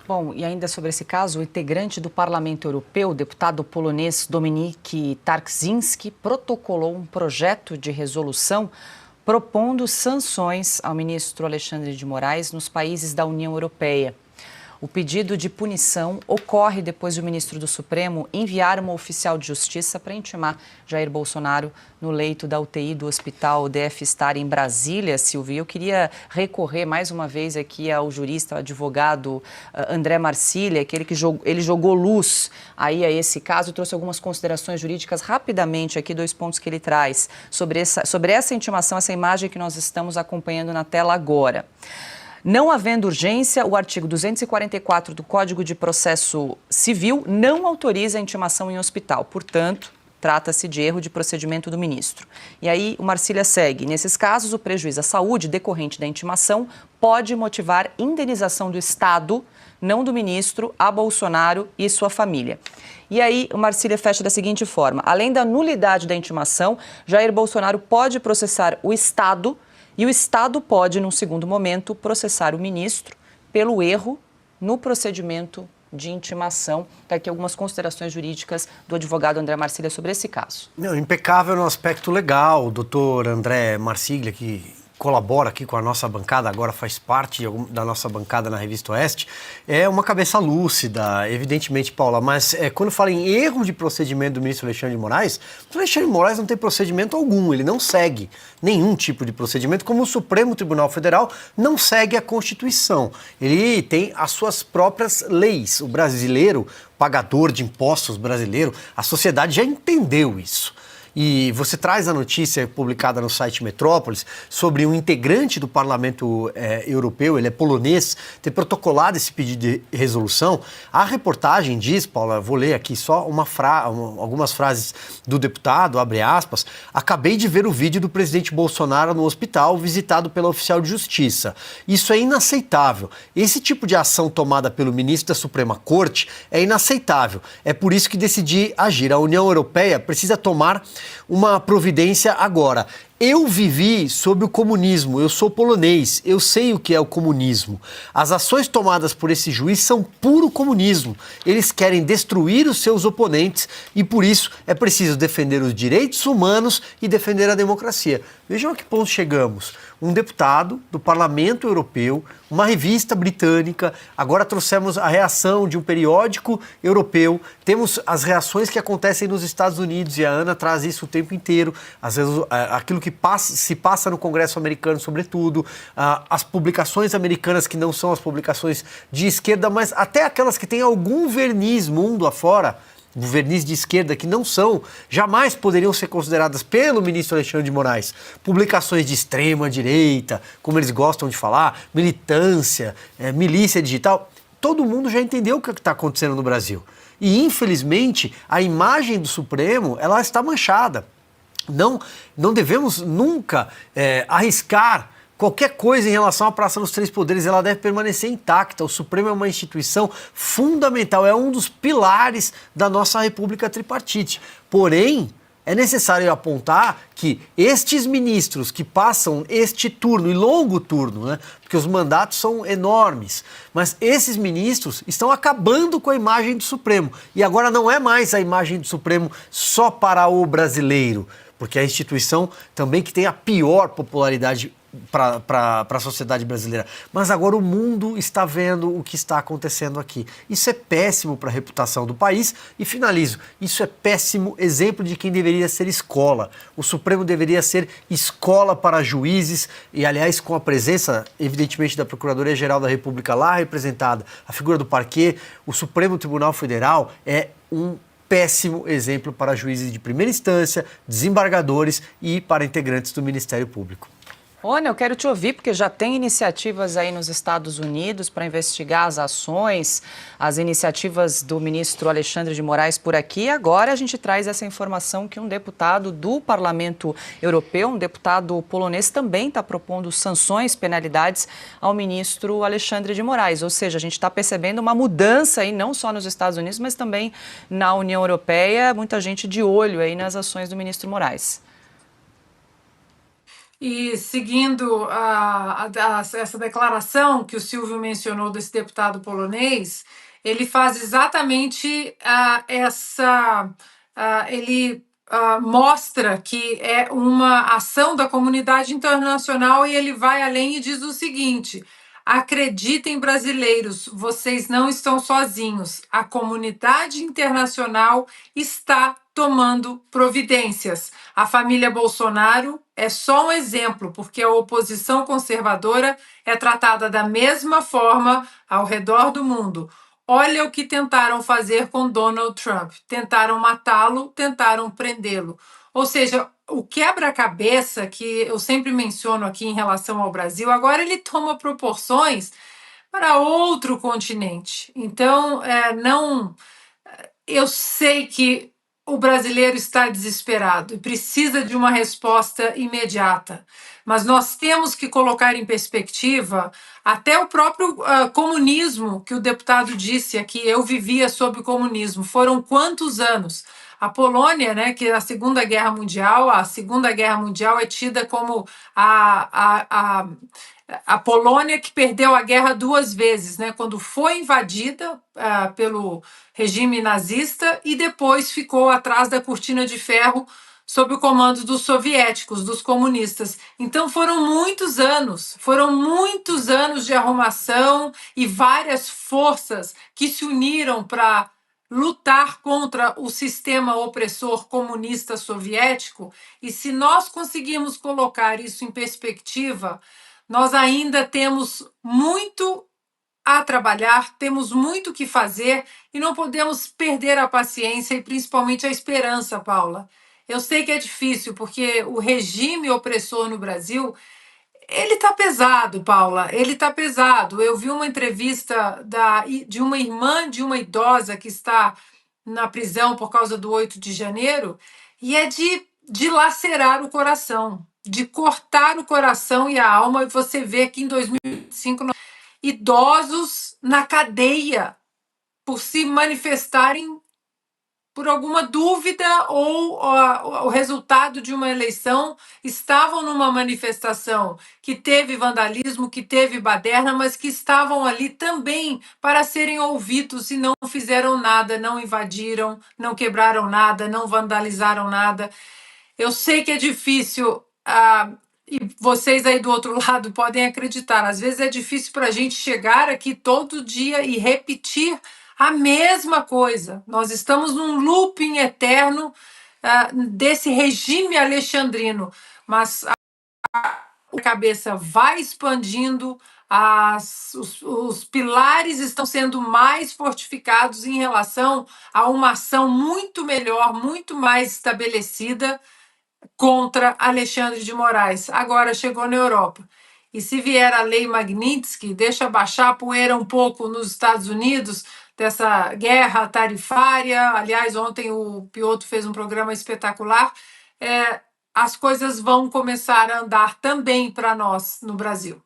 Bom, e ainda sobre esse caso, o integrante do Parlamento Europeu, o deputado polonês Dominik Tarczyński, protocolou um projeto de resolução propondo sanções ao ministro Alexandre de Moraes nos países da União Europeia. O pedido de punição ocorre depois do ministro do Supremo enviar uma oficial de justiça para intimar Jair Bolsonaro no leito da UTI do Hospital DF Star em Brasília. Silvia, eu queria recorrer mais uma vez aqui ao jurista, ao advogado André Marcília, ele jogou luz aí a esse caso, trouxe algumas considerações jurídicas rapidamente aqui, 2 pontos que ele traz sobre essa intimação, essa imagem que nós estamos acompanhando na tela agora. Não havendo urgência, o artigo 244 do Código de Processo Civil não autoriza a intimação em hospital. Portanto, trata-se de erro de procedimento do ministro. E aí o Marcília segue. Nesses casos, o prejuízo à saúde decorrente da intimação pode motivar indenização do Estado, não do ministro, a Bolsonaro e sua família. E aí o Marcília fecha da seguinte forma. Além da nulidade da intimação, Jair Bolsonaro pode processar o Estado e o Estado pode, num segundo momento, processar o ministro pelo erro no procedimento de intimação. Está aqui algumas considerações jurídicas do advogado André Marcília sobre esse caso. Não, impecável no aspecto legal, o doutor André Marcília, que colabora aqui com a nossa bancada, agora faz parte da nossa bancada na Revista Oeste, é uma cabeça lúcida, evidentemente, Paula, mas quando fala em erro de procedimento do ministro Alexandre de Moraes, o Alexandre de Moraes não tem procedimento algum, ele não segue nenhum tipo de procedimento, como o Supremo Tribunal Federal não segue a Constituição. Ele tem as suas próprias leis. O brasileiro, pagador de impostos brasileiro, a sociedade já entendeu isso. E você traz a notícia publicada no site Metrópolis sobre um integrante do Parlamento Europeu, ele é polonês, ter protocolado esse pedido de resolução. A reportagem diz, Paula, vou ler aqui só algumas frases do deputado, abre aspas, acabei de ver o vídeo do presidente Bolsonaro no hospital visitado pela oficial de justiça. Isso é inaceitável. Esse tipo de ação tomada pelo ministro da Suprema Corte é inaceitável. É por isso que decidi agir. A União Europeia precisa tomar uma providência agora. Eu vivi sob o comunismo, eu sou polonês, eu sei o que é o comunismo. As ações tomadas por esse juiz são puro comunismo. Eles querem destruir os seus oponentes e por isso é preciso defender os direitos humanos e defender a democracia. Vejam a que ponto chegamos. Um deputado do Parlamento Europeu, uma revista britânica, agora trouxemos a reação de um periódico europeu, temos as reações que acontecem nos Estados Unidos e a Ana traz isso o tempo inteiro, às vezes aquilo que se passa no Congresso americano, sobretudo, as publicações americanas que não são as publicações de esquerda, mas até aquelas que têm algum verniz mundo afora, o verniz de esquerda, que não são, jamais poderiam ser consideradas pelo ministro Alexandre de Moraes, publicações de extrema direita, como eles gostam de falar, militância, milícia digital. Todo mundo já entendeu o que está acontecendo no Brasil. E, infelizmente, a imagem do Supremo, ela está manchada. Não devemos nunca arriscar qualquer coisa em relação à Praça dos Três Poderes, ela deve permanecer intacta. O Supremo é uma instituição fundamental, é um dos pilares da nossa República Tripartite. Porém, é necessário apontar que estes ministros que passam este turno, e longo turno, né, porque os mandatos são enormes, mas esses ministros estão acabando com a imagem do Supremo. E agora não é mais a imagem do Supremo só para o brasileiro, porque é a instituição também que tem a pior popularidade para a sociedade brasileira. Mas agora o mundo está vendo o que está acontecendo aqui. Isso é péssimo para a reputação do país. E finalizo, isso é péssimo exemplo de quem deveria ser escola. O Supremo deveria ser escola para juízes e, aliás, com a presença, evidentemente, da Procuradoria-Geral da República lá representada, a figura do parquê, o Supremo Tribunal Federal é um péssimo exemplo para juízes de primeira instância, desembargadores e para integrantes do Ministério Público. Rony, eu quero te ouvir, porque já tem iniciativas aí nos Estados Unidos para investigar as ações, as iniciativas do ministro Alexandre de Moraes por aqui. Agora a gente traz essa informação que um deputado do Parlamento Europeu, um deputado polonês, também está propondo sanções, penalidades ao ministro Alexandre de Moraes. Ou seja, a gente está percebendo uma mudança aí, não só nos Estados Unidos, mas também na União Europeia. Muita gente de olho aí nas ações do ministro Moraes. E seguindo essa declaração que o Silvio mencionou desse deputado polonês, ele faz exatamente ele mostra que é uma ação da comunidade internacional e ele vai além e diz o seguinte: acreditem, brasileiros, vocês não estão sozinhos. A comunidade internacional está tomando providências. A família Bolsonaro é só um exemplo, porque a oposição conservadora é tratada da mesma forma ao redor do mundo. Olha o que tentaram fazer com Donald Trump. Tentaram matá-lo, tentaram prendê-lo. Ou seja, o quebra-cabeça que eu sempre menciono aqui em relação ao Brasil, agora ele toma proporções para outro continente. Então, não. Eu sei que o brasileiro está desesperado e precisa de uma resposta imediata, mas nós temos que colocar em perspectiva até o próprio comunismo que o deputado disse aqui. Eu vivia sob o comunismo. Foram quantos anos? A Polônia, né, que é a Segunda Guerra Mundial é tida como a Polônia que perdeu a guerra duas vezes, né, quando foi invadida pelo regime nazista e depois ficou atrás da cortina de ferro sob o comando dos soviéticos, dos comunistas. Então foram muitos anos de arrumação e várias forças que se uniram para lutar contra o sistema opressor comunista soviético. E se nós conseguirmos colocar isso em perspectiva, nós ainda temos muito a trabalhar, temos muito que fazer e não podemos perder a paciência e principalmente a esperança, Paula. Eu sei que é difícil, porque o regime opressor no Brasil, ele está pesado, Paula, ele está pesado. Eu vi uma entrevista de uma irmã de uma idosa que está na prisão por causa do 8 de janeiro, e é de dilacerar o coração, de cortar o coração e a alma, e você vê que em 2025 idosos na cadeia por se manifestarem por alguma dúvida ou o resultado de uma eleição, estavam numa manifestação que teve vandalismo, que teve baderna, mas que estavam ali também para serem ouvidos e não fizeram nada, não invadiram, não quebraram nada, não vandalizaram nada. Eu sei que é difícil, e vocês aí do outro lado podem acreditar, às vezes é difícil para a gente chegar aqui todo dia e repetir a mesma coisa. Nós estamos num looping eterno desse regime alexandrino, mas a cabeça vai expandindo, os pilares estão sendo mais fortificados em relação a uma ação muito melhor, muito mais estabelecida contra Alexandre de Moraes. Agora chegou na Europa. E se vier a lei Magnitsky, deixa baixar a poeira um pouco nos Estados Unidos dessa guerra tarifária. Aliás, ontem o Piotr fez um programa espetacular. As coisas vão começar a andar também para nós no Brasil.